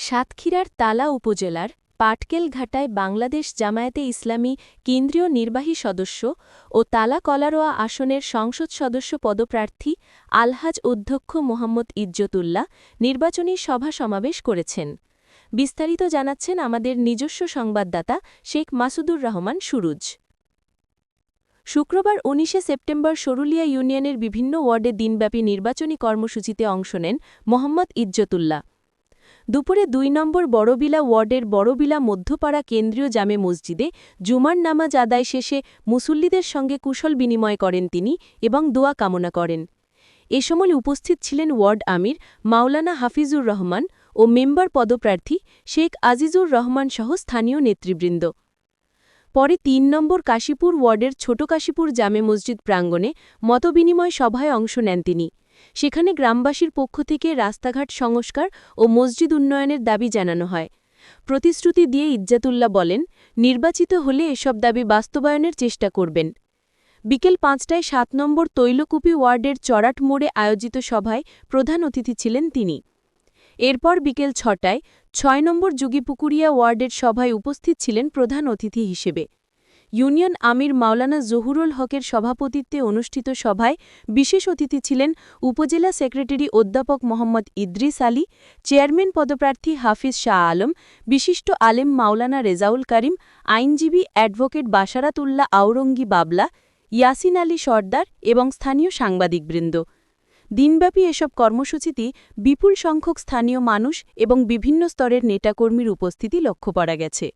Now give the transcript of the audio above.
সাতক্ষীরার তালা উপজেলার পাটকেলঘাটায় বাংলাদেশ জামায়াতে ইসলামী কেন্দ্রীয় নির্বাহী সদস্য ও তালা কলারোয়া আসনের সংসদ সদস্য পদপ্রার্থী আলহাজ অধ্যক্ষ মোহাম্মদ ইজ্জতুল্লাহ নির্বাচনী সভা সমাবেশ করেছেন। বিস্তারিত জানাচ্ছেন আমাদের নিজস্ব সংবাদদাতা শেখ মাসুদুর রহমান সুরুজ। শুক্রবার ১৯ সেপ্টেম্বর সরুলিয়া ইউনিয়নের বিভিন্ন ওয়ার্ডে দিনব্যাপী নির্বাচনী কর্মসূচিতে অংশ নেন মোহাম্মদ ইজ্জতুল্লাহ। দুপুরে ২ নম্বর বড়বিলা ওয়ার্ডের বড়বিলা মধ্যপাড়া কেন্দ্রীয় জামে মসজিদে জুমার নামাজ আদায় শেষে মুসল্লিদের সঙ্গে কুশল বিনিময় করেন তিনি এবং দোয়া কামনা করেন। এ সময় উপস্থিত ছিলেন ওয়ার্ড আমির মাওলানা হাফিজুর রহমান ও মেম্বার পদপ্রার্থী শেখ আজিজুর রহমান সহ স্থানীয় নেতৃবৃন্দ। পরে ৩ নম্বর কাশীপুর ওয়ার্ডের ছোট কাশীপুর জামে মসজিদ প্রাঙ্গণে মতবিনিময় সভায় অংশ নেন তিনি। সেখানে গ্রামবাসীর পক্ষ থেকে রাস্তাঘাট সংস্কার ও মসজিদ উন্নয়নের দাবি জানানো হয়। প্রতিশ্রুতি দিয়ে ইজ্জতুল্লাহ বলেন, নির্বাচিত হলে এসব দাবি বাস্তবায়নের চেষ্টা করবেন। বিকেল ৫টায় ৭ নম্বর তৈলকুপি ওয়ার্ডের চড়াট মোড়ে আয়োজিত সভায় প্রধান অতিথি ছিলেন তিনি। এরপর বিকেল ৬টায় ৬ নম্বর যুগীপুকুরিয়া ওয়ার্ডের সভায় উপস্থিত ছিলেন প্রধান অতিথি হিসেবে। ইউনিয়ন আমির মাওলানা জহুরুল হকের সভাপতিত্বে অনুষ্ঠিত সভায় বিশেষ অতিথি ছিলেন উপজেলা সেক্রেটারি অধ্যাপক মোহাম্মদ ইদ্রিস আলী, চেয়ারম্যান পদপ্রার্থী হাফিজ শাহ আলম, বিশিষ্ট আলেম মাওলানা রেজাউল করিম, আইনজীবী অ্যাডভোকেট বাশারাত উল্লাহ আওরঙ্গী বাবলা, ইয়াসিন আলী সর্দার এবং স্থানীয় সাংবাদিকবৃন্দ। দিনব্যাপী এসব কর্মসূচিতে বিপুল সংখ্যক স্থানীয় মানুষ এবং বিভিন্ন স্তরের নেতাকর্মীর উপস্থিতি লক্ষ্য করা গেছে।